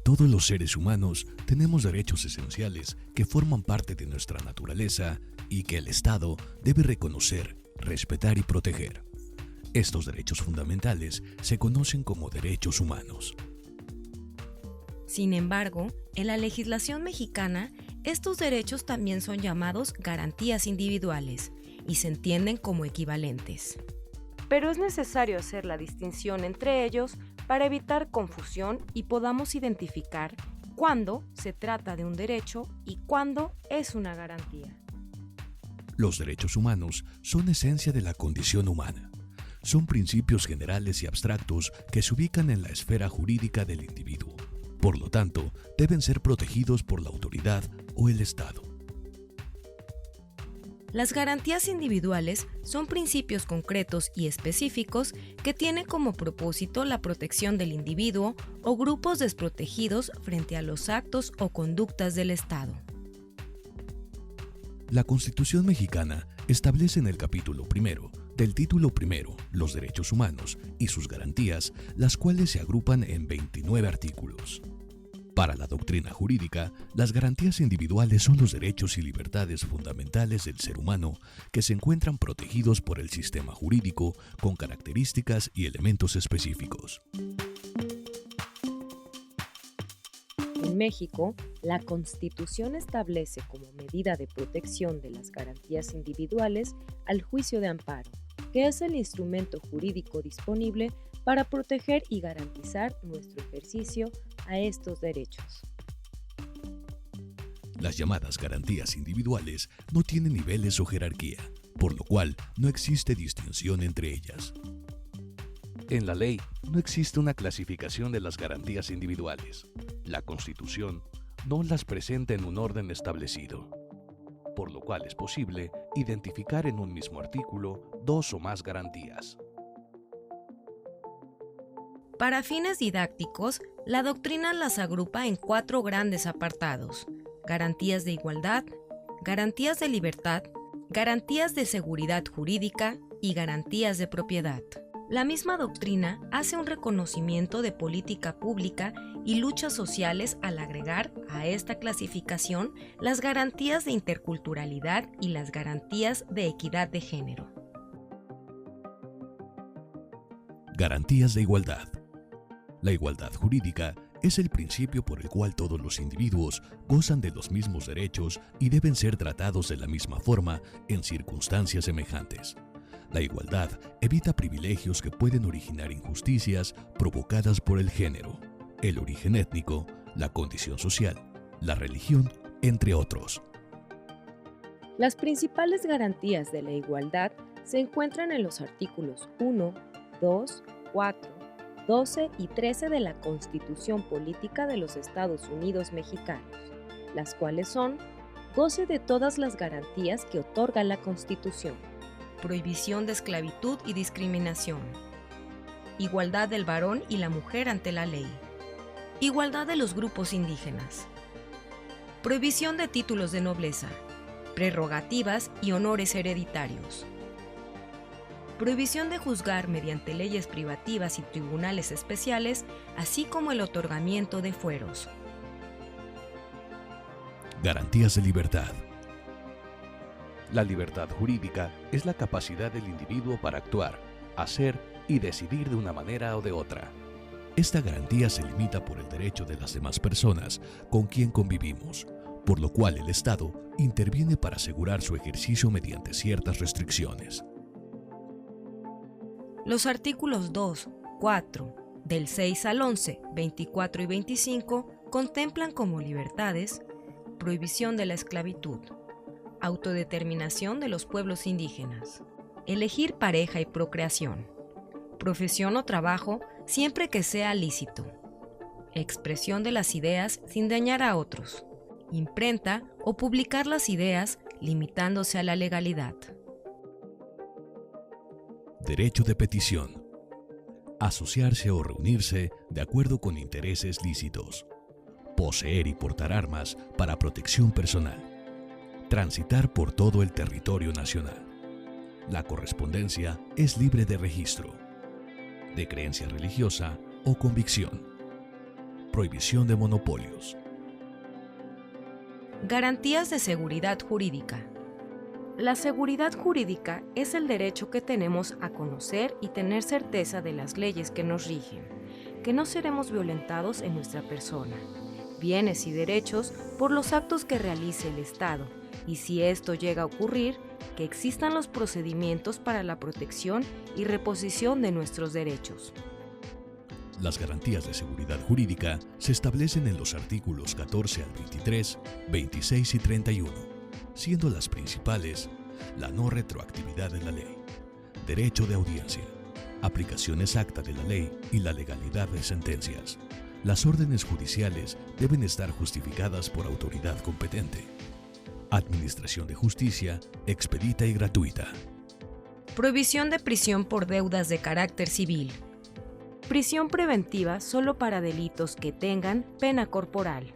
Todos los seres humanos tenemos derechos esenciales que forman parte de nuestra naturaleza y que el Estado debe reconocer, respetar y proteger. Estos derechos fundamentales se conocen como derechos humanos. Sin embargo, en la legislación mexicana, estos derechos también son llamados garantías individuales y se entienden como equivalentes. Pero es necesario hacer la distinción entre ellos para evitar confusión y podamos identificar cuándo se trata de un derecho y cuándo es una garantía. Los derechos humanos son esencia de la condición humana. Son principios generales y abstractos que se ubican en la esfera jurídica del individuo. Por lo tanto, deben ser protegidos por la autoridad o el Estado. Las garantías individuales son principios concretos y específicos que tienen como propósito la protección del individuo o grupos desprotegidos frente a los actos o conductas del Estado. La Constitución mexicana establece en el capítulo primero del título primero los derechos humanos y sus garantías, las cuales se agrupan en 29 artículos. Para la doctrina jurídica, las garantías individuales son los derechos y libertades fundamentales del ser humano que se encuentran protegidos por el sistema jurídico con características y elementos específicos. En México, la Constitución establece como medida de protección de las garantías individuales al juicio de amparo, que es el instrumento jurídico disponible para proteger y garantizar nuestro ejercicio a estos derechos. Las llamadas garantías individuales no tienen niveles o jerarquía, por lo cual no existe distinción entre ellas. En la ley no existe una clasificación de las garantías individuales. La Constitución no las presenta en un orden establecido, por lo cual es posible identificar en un mismo artículo dos o más garantías. Para fines didácticos, la doctrina las agrupa en 4 grandes apartados: garantías de igualdad, garantías de libertad, garantías de seguridad jurídica y garantías de propiedad. La misma doctrina hace un reconocimiento de política pública y luchas sociales al agregar a esta clasificación las garantías de interculturalidad y las garantías de equidad de género. Garantías de igualdad. La igualdad jurídica es el principio por el cual todos los individuos gozan de los mismos derechos y deben ser tratados de la misma forma en circunstancias semejantes. La igualdad evita privilegios que pueden originar injusticias provocadas por el género, el origen étnico, la condición social, la religión, entre otros. Las principales garantías de la igualdad se encuentran en los artículos 1, 2, 4, 12 y 13 de la Constitución Política de los Estados Unidos Mexicanos, las cuales son: goce de todas las garantías que otorga la Constitución, prohibición de esclavitud y discriminación, igualdad del varón y la mujer ante la ley, igualdad de los grupos indígenas, prohibición de títulos de nobleza, prerrogativas y honores hereditarios, prohibición de juzgar mediante leyes privativas y tribunales especiales, así como el otorgamiento de fueros. Garantías de libertad. La libertad jurídica es la capacidad del individuo para actuar, hacer y decidir de una manera o de otra. Esta garantía se limita por el derecho de las demás personas con quien convivimos, por lo cual el Estado interviene para asegurar su ejercicio mediante ciertas restricciones. Los artículos 2, 4, del 6 al 11, 24 y 25 contemplan como libertades: prohibición de la esclavitud, autodeterminación de los pueblos indígenas, elegir pareja y procreación, profesión o trabajo siempre que sea lícito, expresión de las ideas sin dañar a otros, imprenta o publicar las ideas limitándose a la legalidad. Derecho de petición. Asociarse o reunirse de acuerdo con intereses lícitos. Poseer y portar armas para protección personal. Transitar por todo el territorio nacional. La correspondencia es libre de registro, de creencia religiosa o convicción. Prohibición de monopolios. Garantías de seguridad jurídica. La seguridad jurídica es el derecho que tenemos a conocer y tener certeza de las leyes que nos rigen, que no seremos violentados en nuestra persona, bienes y derechos por los actos que realice el Estado, y si esto llega a ocurrir, que existan los procedimientos para la protección y reposición de nuestros derechos. Las garantías de seguridad jurídica se establecen en los artículos 14 al 23, 26 y 31, siendo las principales la no retroactividad de la ley, derecho de audiencia, aplicación exacta de la ley y la legalidad de sentencias. Las órdenes judiciales deben estar justificadas por autoridad competente. Administración de justicia expedita y gratuita. Prohibición de prisión por deudas de carácter civil. Prisión preventiva solo para delitos que tengan pena corporal.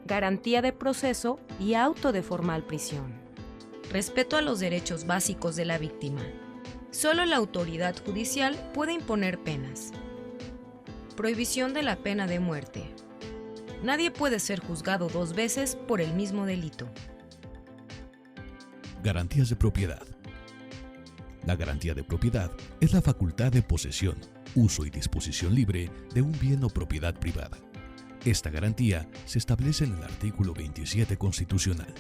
Garantía de proceso y auto de formal prisión. Respeto a los derechos básicos de la víctima. Solo la autoridad judicial puede imponer penas. Prohibición de la pena de muerte. Nadie puede ser juzgado 2 veces por el mismo delito. Garantías de propiedad. La garantía de propiedad es la facultad de posesión, uso y disposición libre de un bien o propiedad privada. Esta garantía se establece en el artículo 27 constitucional.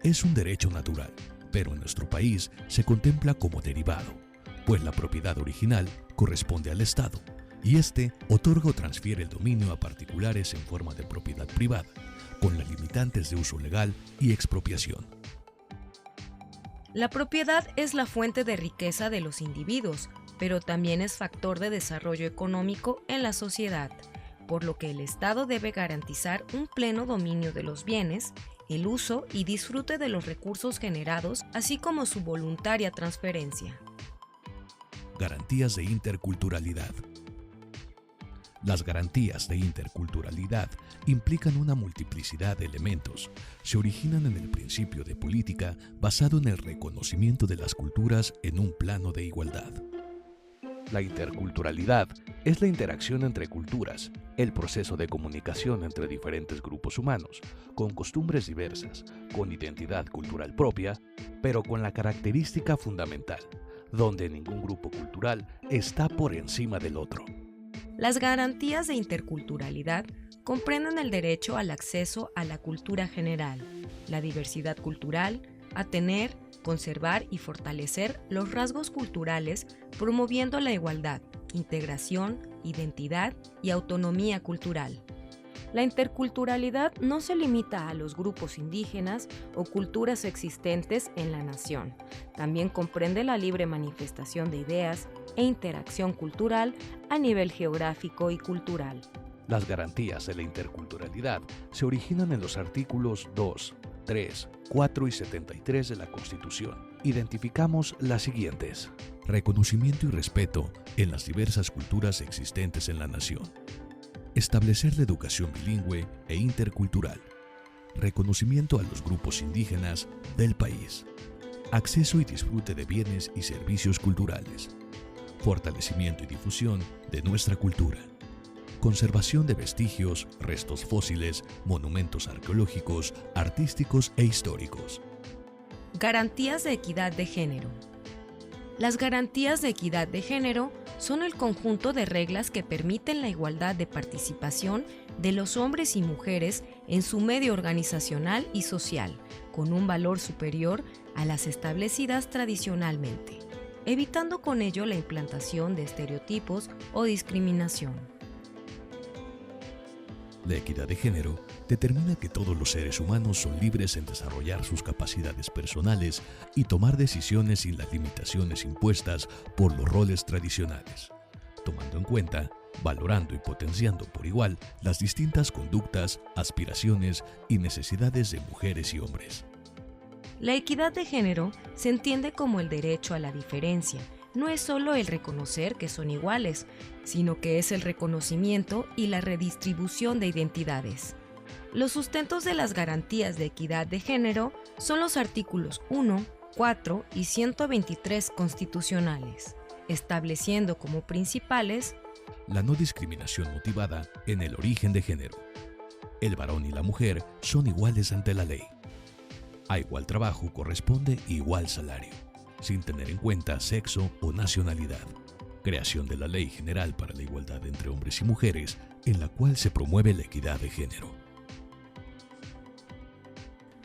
Es un derecho natural, pero en nuestro país se contempla como derivado, pues la propiedad original corresponde al Estado, y éste otorga o transfiere el dominio a particulares en forma de propiedad privada, con las limitantes de uso legal y expropiación. La propiedad es la fuente de riqueza de los individuos, pero también es factor de desarrollo económico en la sociedad, por lo que el Estado debe garantizar un pleno dominio de los bienes, el uso y disfrute de los recursos generados, así como su voluntaria transferencia. Garantías de interculturalidad. Las garantías de interculturalidad implican una multiplicidad de elementos. Se originan en el principio de política basado en el reconocimiento de las culturas en un plano de igualdad. La interculturalidad es la interacción entre culturas, el proceso de comunicación entre diferentes grupos humanos, con costumbres diversas, con identidad cultural propia, pero con la característica fundamental, donde ningún grupo cultural está por encima del otro. Las garantías de interculturalidad comprenden el derecho al acceso a la cultura general, la diversidad cultural, a tener, conservar y fortalecer los rasgos culturales, promoviendo la igualdad, integración, identidad y autonomía cultural. La interculturalidad no se limita a los grupos indígenas o culturas existentes en la nación. También comprende la libre manifestación de ideas e interacción cultural a nivel geográfico y cultural. Las garantías de la interculturalidad se originan en los artículos 2, 3, 4 y 73 de la Constitución. Identificamos las siguientes. Reconocimiento y respeto en las diversas culturas existentes en la nación. Establecer la educación bilingüe e intercultural. Reconocimiento a los grupos indígenas del país. Acceso y disfrute de bienes y servicios culturales. Fortalecimiento y difusión de nuestra cultura. Conservación de vestigios, restos fósiles, monumentos arqueológicos, artísticos e históricos. Garantías de equidad de género. Las garantías de equidad de género son el conjunto de reglas que permiten la igualdad de participación de los hombres y mujeres en su medio organizacional y social, con un valor superior a las establecidas tradicionalmente, evitando con ello la implantación de estereotipos o discriminación. La equidad de género determina que todos los seres humanos son libres en desarrollar sus capacidades personales y tomar decisiones sin las limitaciones impuestas por los roles tradicionales, tomando en cuenta, valorando y potenciando por igual las distintas conductas, aspiraciones y necesidades de mujeres y hombres. La equidad de género se entiende como el derecho a la diferencia. No es solo el reconocer que son iguales, sino que es el reconocimiento y la redistribución de identidades. Los sustentos de las garantías de equidad de género son los artículos 1, 4 y 123 constitucionales, estableciendo como principales la no discriminación motivada en el origen de género, El varón y la mujer son iguales ante la ley. A igual trabajo corresponde igual salario, sin tener en cuenta sexo o nacionalidad. Creación de la Ley General para la Igualdad entre Hombres y Mujeres, en la cual se promueve la equidad de género.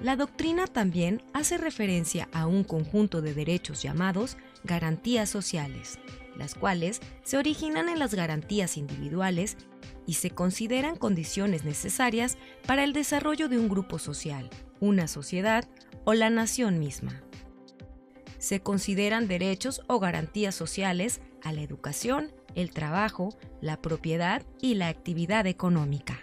La doctrina también hace referencia a un conjunto de derechos llamados garantías sociales, las cuales se originan en las garantías individuales y se consideran condiciones necesarias para el desarrollo de un grupo social, una sociedad o la nación misma. Se consideran derechos o garantías sociales a la educación, el trabajo, la propiedad y la actividad económica.